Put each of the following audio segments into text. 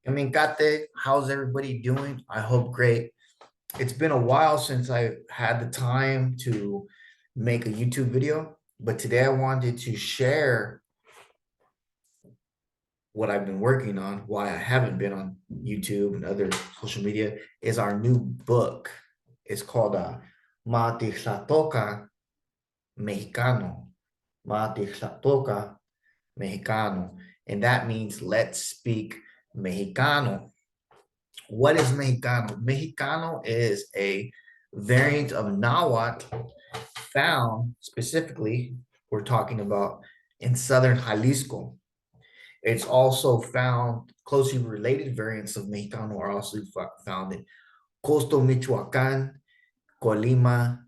Kate, how's everybody doing? I hope great. It's been a while since I had the time to make a YouTube video, but today I wanted to share what I've been working on, why I haven't been on YouTube and other social media, is our new book. It's called Mexicano. Mexicano. Mexicano. And that means let's speak Mexicano. What is Mexicano? Mexicano is a variant of Nahuatl found specifically, we're talking about in southern Jalisco. It's also found, closely related variants of Mexicano are also found in coastal Michoacan, Colima,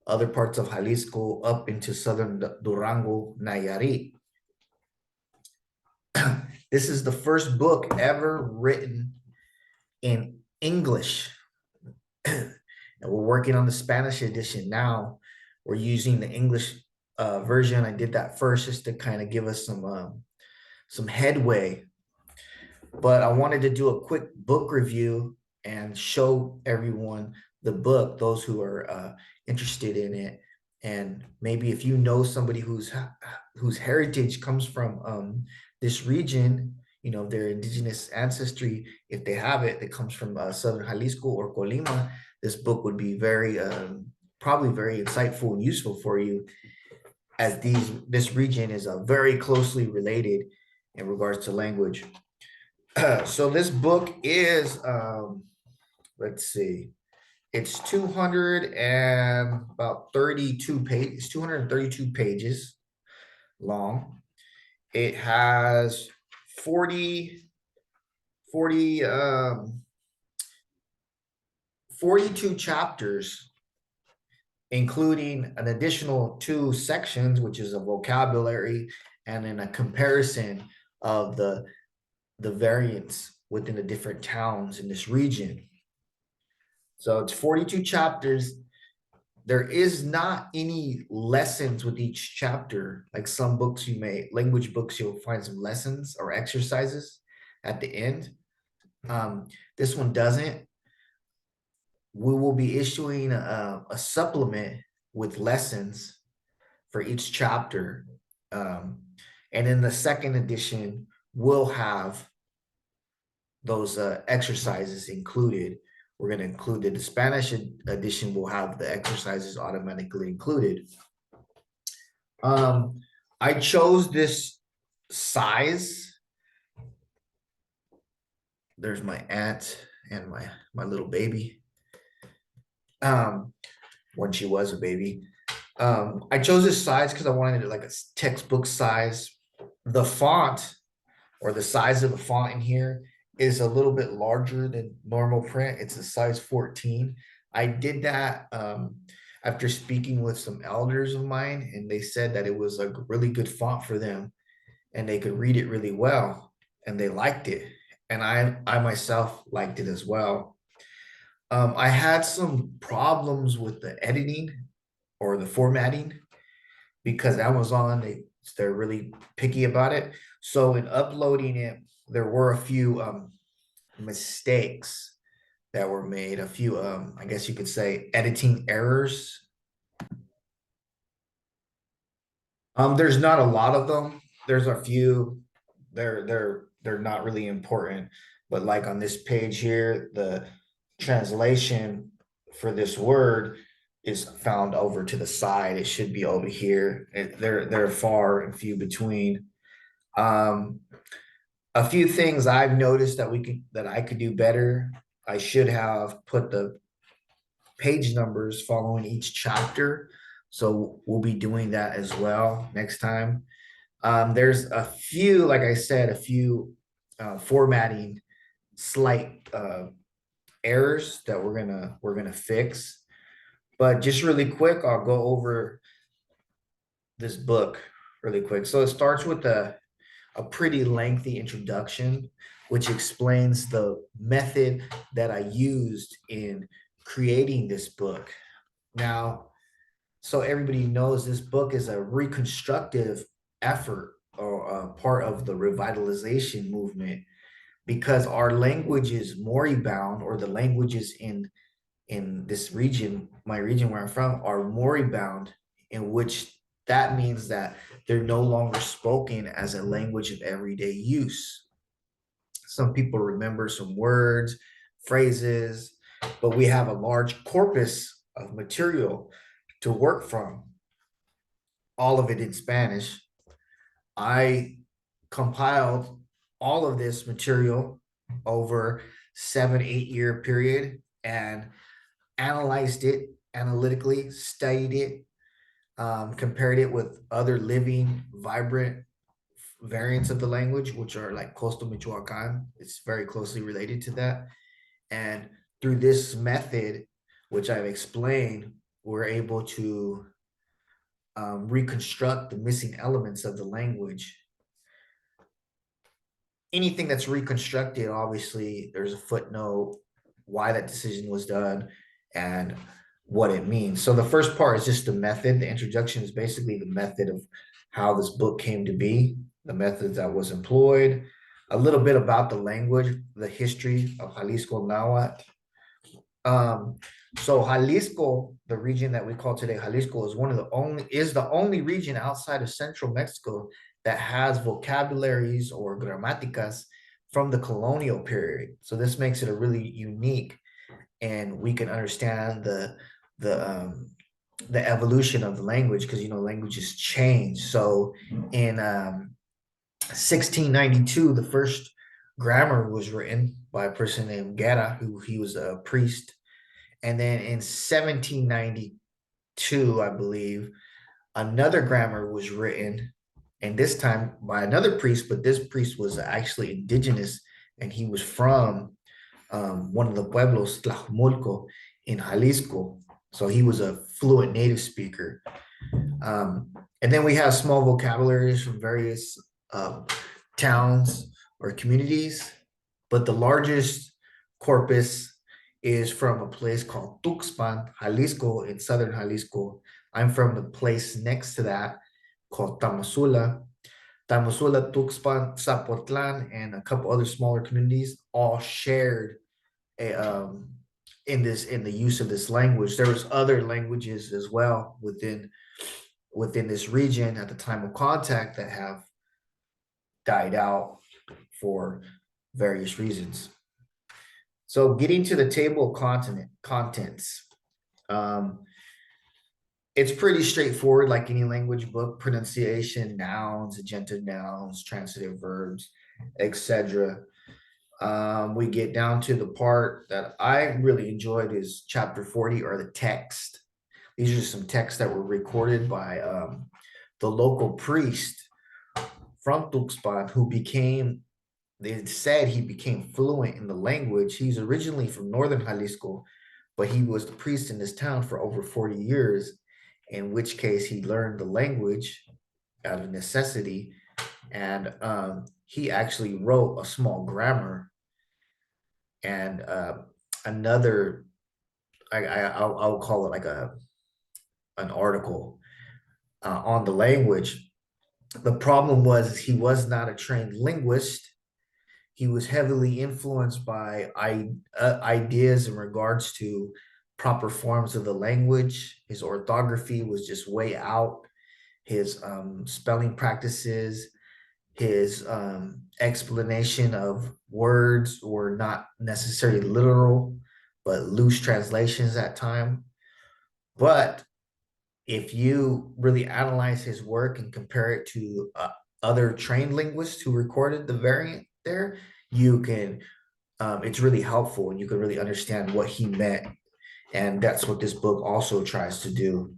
other parts of Jalisco, up into southern Durango, Nayarit. This is the first book ever written in English. And we're working on the Spanish edition now. We're using the English version. I did that first just to kind of give us some headway. But I wanted to do a quick book review and show everyone the book, those who are interested in it. And maybe if you know somebody whose heritage comes from this region, you know, their indigenous ancestry, if they have it, that comes from southern Jalisco or Colima, this book would be probably very insightful and useful for you, as this region is very closely related in regards to language. So this book is, let's see, it's 232 pages long. It has 42 chapters, including an additional 2 sections, which is a vocabulary and then a comparison of the variants within the different towns in this region. So it's 42 chapters. There is not any lessons with each chapter. Like some books language books, you'll find some lessons or exercises at the end. This one doesn't. We will be issuing a supplement with lessons for each chapter. And in the second edition, we'll have those exercises included. We're going to include the Spanish edition will have the exercises automatically included. I chose this size. There's my aunt and my little baby. When she was a baby. I chose this size because I wanted it like a textbook size. The font, or the size of the font in here, is a little bit larger than normal print. It's a size 14. I did that after speaking with some elders of mine, and they said that it was a really good font for them and they could read it really well and they liked it. And I myself liked it as well. I had some problems with the editing or the formatting because Amazon, they're really picky about it. So in uploading it, there were a few mistakes that were made, a few I guess you could say editing errors. There's not a lot of them. There's a few. They're not really important, but like on this page here, the translation for this word is found over to the side. It should be over here. They're far and few between. A few things I've noticed that I could do better. I should have put the page numbers following each chapter. So we'll be doing that as well next time. There's a few, like I said, a few formatting slight errors that we're gonna fix. But just really quick, I'll go over this book really quick. So it starts with a pretty lengthy introduction, which explains the method that I used in creating this book. Now, so everybody knows, this book is a reconstructive effort or a part of the revitalization movement, because our language is moribund, or the languages in this region, my region where I'm from, are moribund, in which that means that they're no longer spoken as a language of everyday use. Some people remember some words, phrases, but we have a large corpus of material to work from, all of it in Spanish. I compiled all of this material over 7, 8 year period and analyzed it analytically, studied it, compared it with other living, vibrant variants of the language, which are like Coastal Michoacan. It's very closely related to that. And through this method, which I've explained, we're able to reconstruct the missing elements of the language. Anything that's reconstructed, obviously, there's a footnote why that decision was done and what it means. So the first part is just the method. The introduction is basically the method of how this book came to be, the methods that was employed, a little bit about the language, the history of Jalisco Nahuatl. Um, so Jalisco, the region that we call today Jalisco, is the only region outside of central Mexico that has vocabularies or gramaticas from the colonial period. So this makes it a really unique, and we can understand the um, the evolution of the language, because languages change. So in 1692, the first grammar was written by a person named Guerra, who he was a priest. And then in 1792, I believe, another grammar was written, and this time by another priest, but this priest was actually indigenous, and he was from one of the pueblos, Tlajumulco, in Jalisco. So he was a fluent native speaker. And then we have small vocabularies from various towns or communities, but the largest corpus is from a place called Tuxpan, Jalisco, in southern Jalisco. I'm from the place next to that called Tamazula. Tamazula, Tuxpan, Zapotlan, and a couple other smaller communities all shared a, in the use of this language. There was other languages as well within this region at the time of contact that have died out for various reasons. So getting to the table of contents, it's pretty straightforward, like any language book: pronunciation, nouns, agentive nouns, transitive verbs, etc. We get down to the part that I really enjoyed, is chapter 40, or the text. These are some texts that were recorded by the local priest from Tuxpan, who they said he became fluent in the language. He's originally from northern Jalisco, but he was the priest in this town for over 40 years, in which case he learned the language out of necessity. And he actually wrote a small grammar and another, I'll call it like an article on the language. The problem was he was not a trained linguist. He was heavily influenced by ideas in regards to proper forms of the language. His orthography was just way out. His spelling practices, his explanation of words were not necessarily literal, but loose translations at time. But if you really analyze his work and compare it to other trained linguists who recorded the variant there, you can, it's really helpful, and you can really understand what he meant. And that's what this book also tries to do.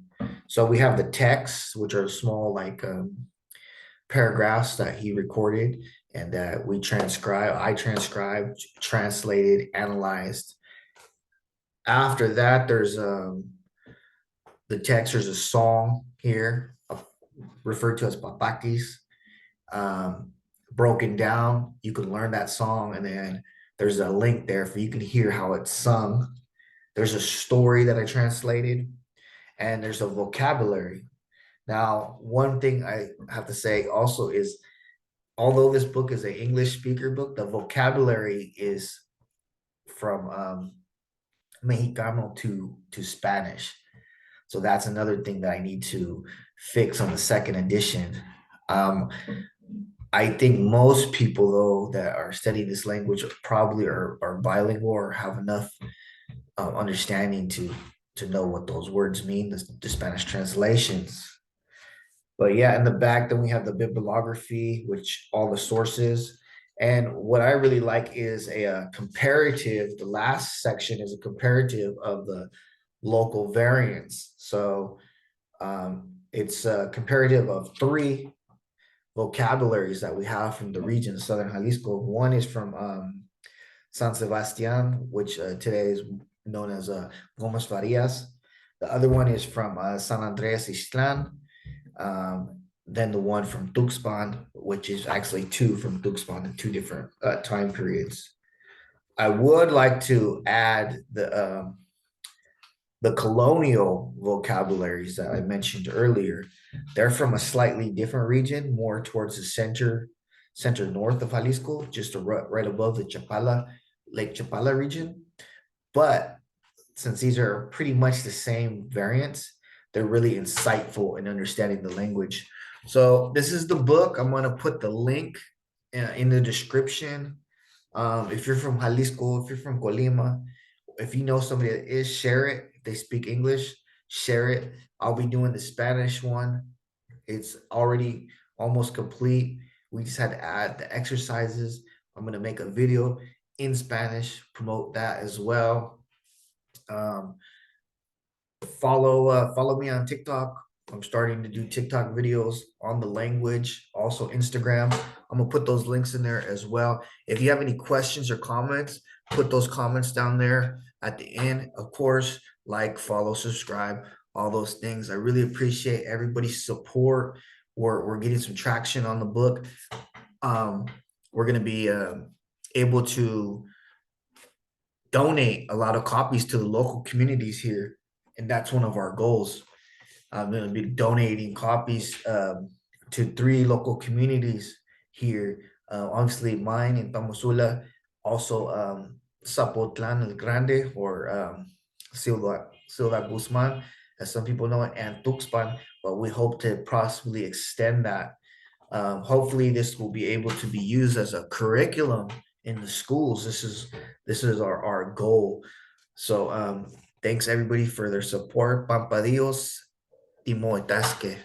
So we have the texts, which are small, like paragraphs that he recorded and that I transcribed, translated, analyzed. After that, there's the text. There's a song here referred to as papakis, broken down. You can learn that song, and then there's a link there for you can hear how it's sung. There's a story that I translated, and there's a vocabulary. Now, one thing I have to say also is although this book is an English speaker book, the vocabulary is from Mexicano to Spanish. So that's another thing that I need to fix on the second edition. Um, I think most people though that are studying this language probably are bilingual or have enough understanding to know what those words mean, the Spanish translations. But yeah, in the back, then we have the bibliography, which all the sources. And what I really like is a comparative. The last section is a comparative of the local variants. So it's a comparative of three vocabularies that we have from the region of Southern Jalisco. One is from San Sebastian, which today is known as Gomez Farias. The other one is from San Andres Ixtlan. Then the one from Tuxpan, which is actually two from Tuxpan in two different time periods. I would like to add the colonial vocabularies that I mentioned earlier. They're from a slightly different region, more towards the center north of Jalisco, just right above the Chapala, Lake Chapala region. But since these are pretty much the same variants, they're really insightful in understanding the language. So this is the book. I'm going to put the link in the description. If you're from Jalisco, if you're from Colima, if you know somebody that is, share it. If they speak English, share it. I'll be doing the Spanish one. It's already almost complete. We just had to add the exercises. I'm going to make a video in Spanish, promote that as well. Um, follow me on TikTok. I'm starting to do TikTok videos on the language, also Instagram. I'm gonna put those links in there as well. If you have any questions or comments, put those comments down there at the end. Of course, like, follow, subscribe, all those things. I really appreciate everybody's support. We're getting some traction on the book. Um, we're gonna be able to donate a lot of copies to the local communities here, and that's one of our goals. I'm going to be donating copies to three local communities here. Obviously, mine in Tamosula, also Zapotlan El Grande, or Ciudad Guzman, as some people know it, and Tuxpan. But we hope to possibly extend that. Hopefully, this will be able to be used as a curriculum in the schools. This is our goal. So thanks everybody for their support. Pampa Dios, Timo Etasque.